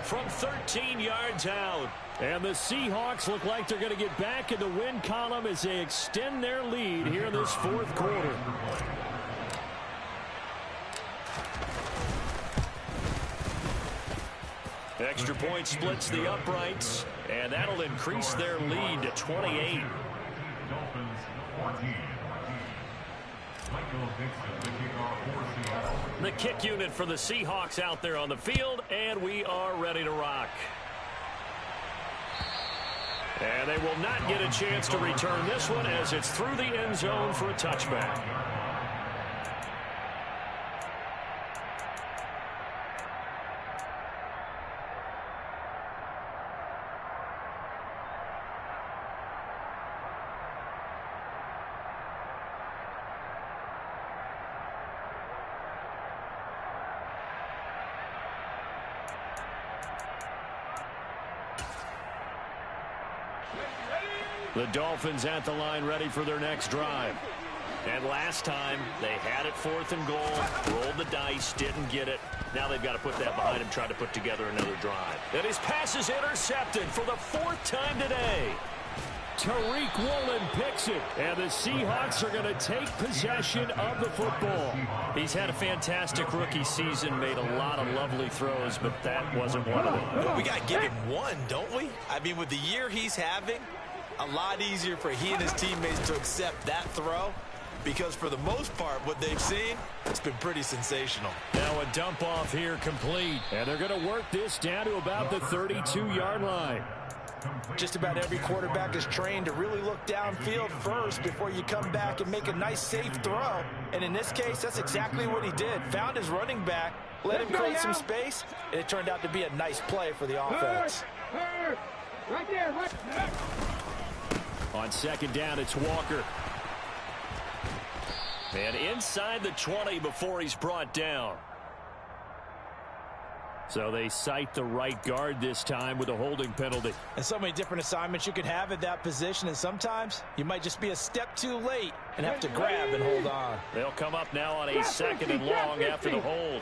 From 13 yards out. And the Seahawks look like they're going to get back in the win column as they extend their lead here in this fourth quarter. Extra point splits the uprights, and that'll increase their lead to 28. Dolphins 14. Michael Dixon, the kickoff for Seattle. The kick unit for the Seahawks out there on the field, and we are ready to rock. And they will not get a chance to return this one as it's through the end zone for a touchback. The Dolphins at the line ready for their next drive. And last time, they had it 4th and goal, rolled the dice, didn't get it. Now they've got to put that behind them, try to put together another drive. And his pass is intercepted for the 4th time today. Tariq Woolen picks it, and the Seahawks are going to take possession of the football. He's had a fantastic rookie season, made a lot of lovely throws, but that wasn't one of them. But we got to give him one, don't we? I mean, with the year he's having, a lot easier for he and his teammates to accept that throw because for the most part, what they've seen, it's been pretty sensational. Now a dump off here complete, and they're going to work this down to about the 32-yard line. Just about every quarterback is trained to really look downfield first before you come back and make a nice, safe throw. And in this case, that's exactly what he did. Found his running back, let him create some space, and it turned out to be a nice play for the offense. Right there, right there. On second down, it's Walker. And inside the 20 before he's brought down. So they cite the right guard this time with a holding penalty. And so many different assignments you could have at that position, and sometimes you might just be a step too late and have to grab and hold on. They'll come up now on a second and long after the hold.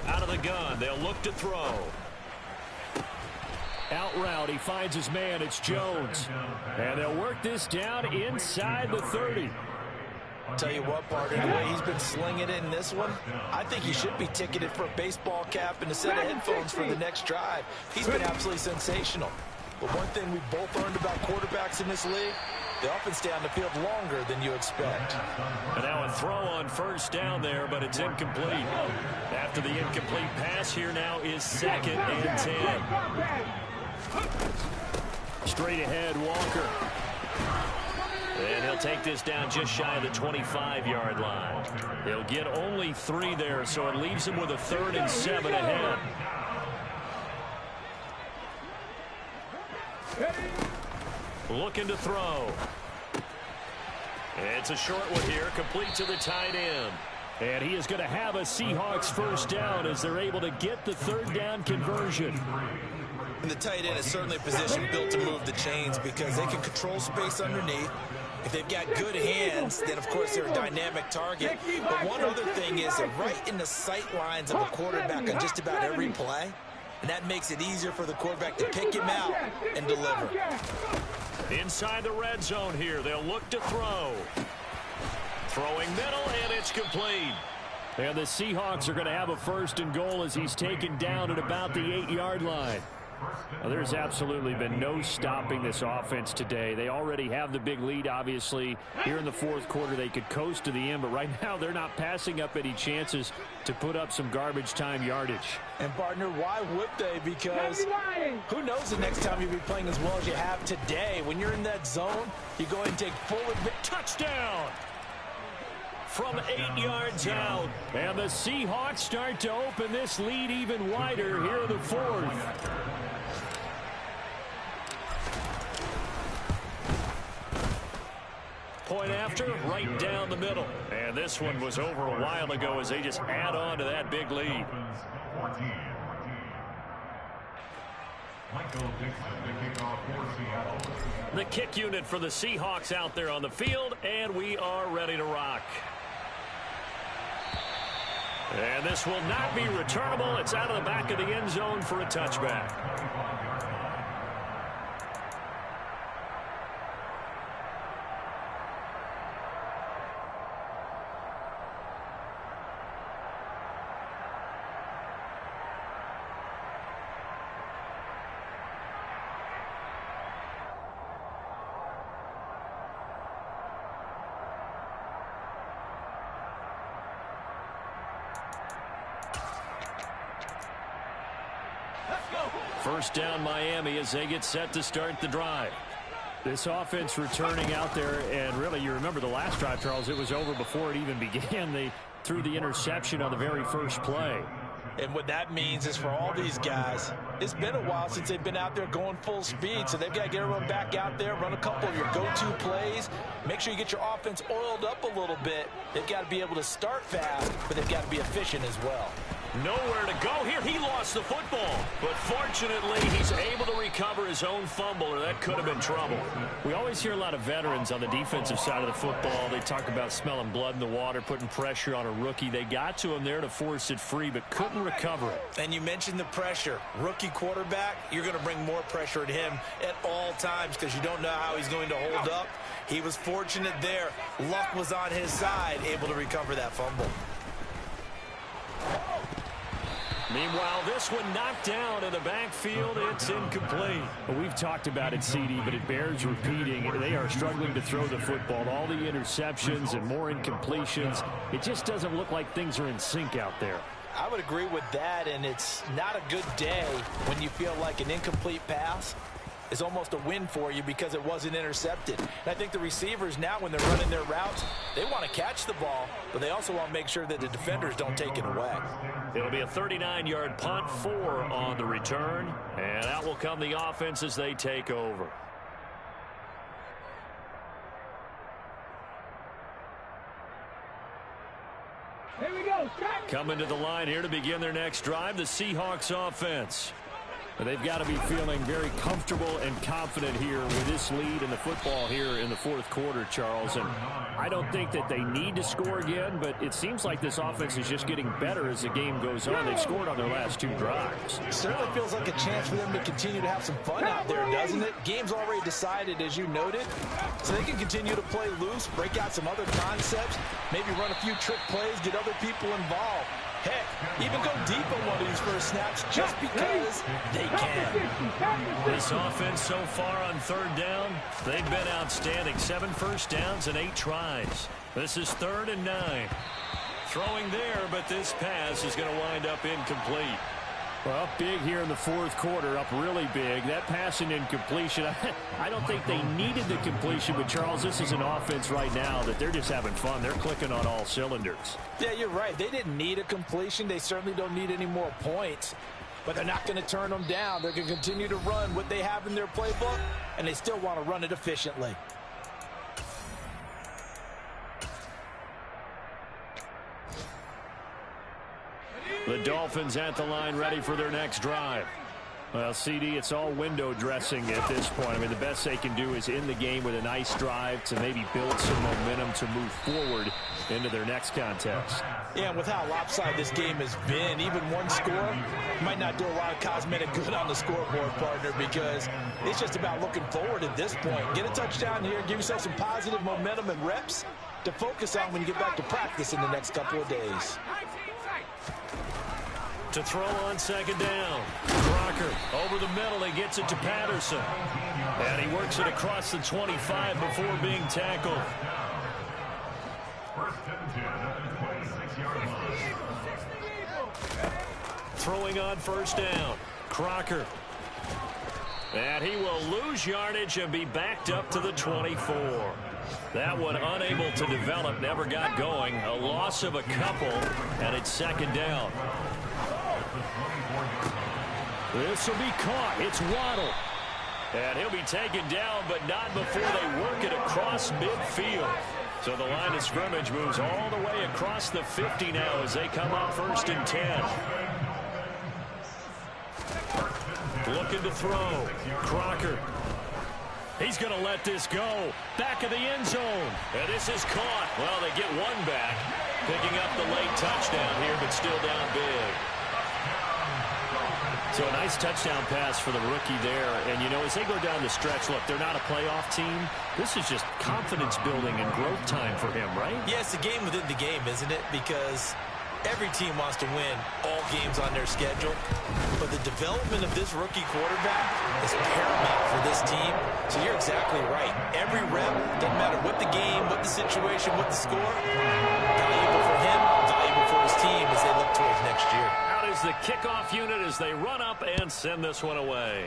Out of the gun, they'll look to throw. Out route, he finds his man, it's Jones. And they'll work this down inside the 30. Tell you what, partner, the way he's been slinging it in this one, I think he should be ticketed for a baseball cap and a set of headphones for the next drive. He's been absolutely sensational. But one thing we both learned about quarterbacks in this league, they often stay on the field longer than you expect. And now a throw on first down there, but it's incomplete. After the incomplete pass, here now is 2nd and 10. Straight ahead, Walker. And he'll take this down just shy of the 25-yard line. He'll get only 3 there, so it leaves him with a 3rd and 7 ahead. Looking to throw. It's a short one here, complete to the tight end. And he is going to have a Seahawks first down as they're able to get the 3rd down conversion. And the tight end is certainly a position built to move the chains because they can control space underneath. If they've got good hands, then of course they're a dynamic target. But one other thing is they're right in the sight lines of a quarterback on just about every play. And that makes it easier for the quarterback to pick him out and deliver. Inside the red zone here, they'll look to throw. Throwing middle, and it's complete. And the Seahawks are going to have a 1st and goal as he's taken down at about the 8-yard line. Well, there's absolutely been no stopping this offense today. They already have the big lead, obviously. Here in the 4th quarter, they could coast to the end, but right now they're not passing up any chances to put up some garbage time yardage. And, partner, why would they? Because who knows the next time you'll be playing as well as you have today. When you're in that zone, you go and take full advantage. Touchdown! From 8 yards out. And the Seahawks start to open this lead even wider here in the 4th. Point after, right down the middle. And this one was over a while ago as they just add on to that big lead. The kick unit for the Seahawks out there on the field, and we are ready to rock. And this will not be returnable. It's out of the back of the end zone for a touchback. First down Miami as they get set to start the drive. This offense returning out there, and really you remember the last drive, Charles, it was over before it even began. They threw the interception on the very first play. And what that means is for all these guys, it's been a while since they've been out there going full speed, so they've got to get everyone back out there, run a couple of your go-to plays, make sure you get your offense oiled up a little bit. They've got to be able to start fast, but they've got to be efficient as well. Nowhere to go here. He lost the football. But fortunately, he's able to recover his own fumble, or that could have been trouble. We always hear a lot of veterans on the defensive side of the football. They talk about smelling blood in the water, putting pressure on a rookie. They got to him there to force it free, but couldn't recover it. And you mentioned the pressure. Rookie quarterback, you're going to bring more pressure at him at all times because you don't know how he's going to hold up. He was fortunate there. Luck was on his side, able to recover that fumble. Meanwhile, this one knocked down in the backfield. It's incomplete. Well, we've talked about it, CD, but it bears repeating. They are struggling to throw the football. All the interceptions and more incompletions. It just doesn't look like things are in sync out there. I would agree with that, and it's not a good day when you feel like an incomplete pass is almost a win for you because it wasn't intercepted. And I think the receivers now, when they're running their routes, they want to catch the ball, but they also want to make sure that the defenders don't take it away. It'll be a 39-yard punt, 4 on the return, and out will come the offense as they take over. Here we go. Coming to the line here to begin their next drive, the Seahawks offense. They've got to be feeling very comfortable and confident here with this lead in the football here in the fourth quarter, Charles. And I don't think that they need to score again, but it seems like this offense is just getting better as the game goes on. They've scored on their last 2 drives. It certainly feels like a chance for them to continue to have some fun out there, doesn't it? Game's already decided, as you noted, so they can continue to play loose, break out some other concepts, maybe run a few trick plays, get other people involved. Heck, even go deep on one of these first snaps just because they can. This offense so far on 3rd down, they've been outstanding. 7 first downs and 8 tries. This is 3rd and 9. Throwing there, but this pass is going to wind up incomplete. Well, up big here in the fourth quarter, up really big. That pass and incompletion, I don't think they needed the completion, but Charles, this is an offense right now that they're just having fun. They're clicking on all cylinders. Yeah, you're right. They didn't need a completion. They certainly don't need any more points, but they're not going to turn them down. They're going to continue to run what they have in their playbook, and they still want to run it efficiently. The Dolphins at the line ready for their next drive. Well, CD, it's all window dressing at this point. I mean, the best they can do is end the game with a nice drive to maybe build some momentum to move forward into their next contest. Yeah, and with how lopsided this game has been, even one score might not do a lot of cosmetic good on the scoreboard, partner, because it's just about looking forward at this point. Get a touchdown here, give yourself some positive momentum and reps to focus on when you get back to practice in the next couple of days. To throw on 2nd down. Crocker over the middle. He gets it to Patterson. And he works it across the 25 before being tackled. Throwing on 1st down. Crocker. And he will lose yardage and be backed up to the 24. That one unable to develop, never got going. A loss of a couple, and it's 2nd down. This will be caught. It's Waddle. And he'll be taken down, but not before they work it across midfield. So the line of scrimmage moves all the way across the 50 now as they come up 1st and 10. Looking to throw. Crocker. He's going to let this go. Back of the end zone. And this is caught. Well, they get one back. Picking up the late touchdown here, but still down big. So a nice touchdown pass for the rookie there. And, you know, as they go down the stretch, look, they're not a playoff team. This is just confidence building and growth time for him, right? Yeah, it's a game within the game, isn't it? Because every team wants to win all games on their schedule. But the development of this rookie quarterback is paramount for this team. So you're exactly right. Every rep, doesn't matter what the game, what the situation, what the score, valuable for him, valuable for his team as they look towards next year. Out is the kickoff unit as they run up and send this one away.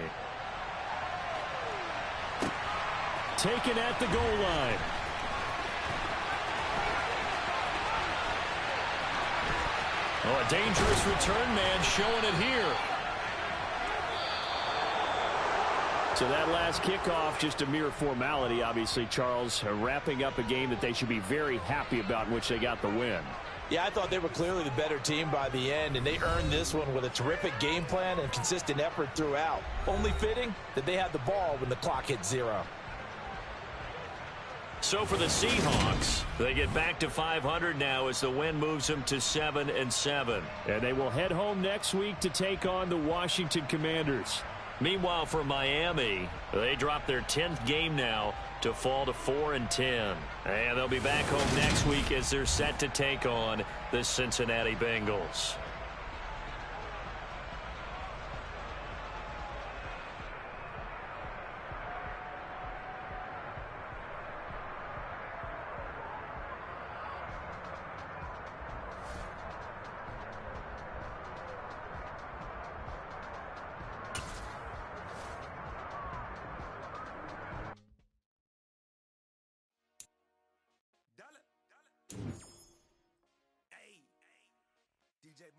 Taken at the goal line. Oh, a dangerous return man showing it here. So that last kickoff, just a mere formality, obviously, Charles, wrapping up a game that they should be very happy about in which they got the win. Yeah, I thought they were clearly the better team by the end, and they earned this one with a terrific game plan and consistent effort throughout. Only fitting that they had the ball when the clock hit 0. So for the Seahawks, they get back to 500 now as the win moves them to 7-7. And they will head home next week to take on the Washington Commanders. Meanwhile, for Miami, they drop their 10th game now to fall to 4-10. And they'll be back home next week as they're set to take on the Cincinnati Bengals.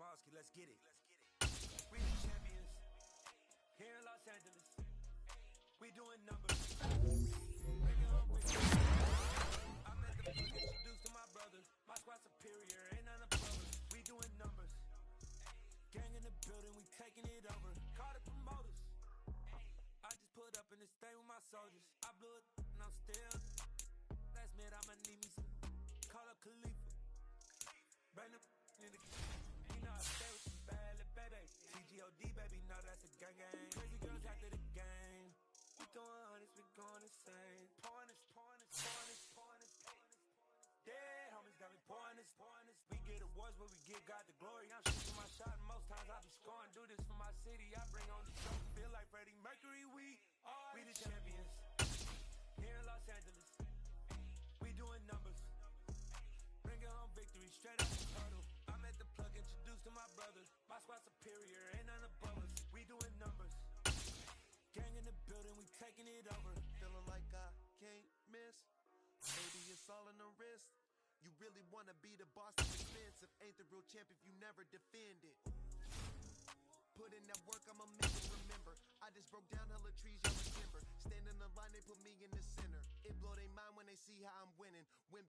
Mosky, let's get it. We the champions here in Los Angeles. We doing numbers. I'm at the plug, introduced to my brother. My squad superior, ain't none above us. We doing numbers. Gang in the building, we taking it over. Call the promoters. I just put up in this thing with my soldiers. I blew it and I'm still. Last minute I'ma need me some. Call up Khalifa. Bring them in the. You know I stay with some bad little baby. CGOD baby, no that's a gang gang. Crazy girls after the game. We throwing hundreds, we going insane. Pouring this. Dead homies got me pouring this. We get awards, but we give God the glory. I'm shooting my shot, and most times I be scoring. Do this for my city, I bring on the show. Feel like Freddie Mercury, we the champions here in Los Angeles. We doing numbers, bringing home victory straight out the turtle. I'm at the plug, introduced to my brother. My squad superior, ain't none above us. We doing numbers. Gang in the building, we taking it over. Feeling like I can't miss. Maybe it's all in the wrist. You really wanna be the boss of expensive. Ain't the real champ if you never defend it. Put in that work, I'ma make it remember. I just broke down hella trees, y'all remember. Stand in the line, they put me in the center. It blow their mind when they see how I'm winning. Win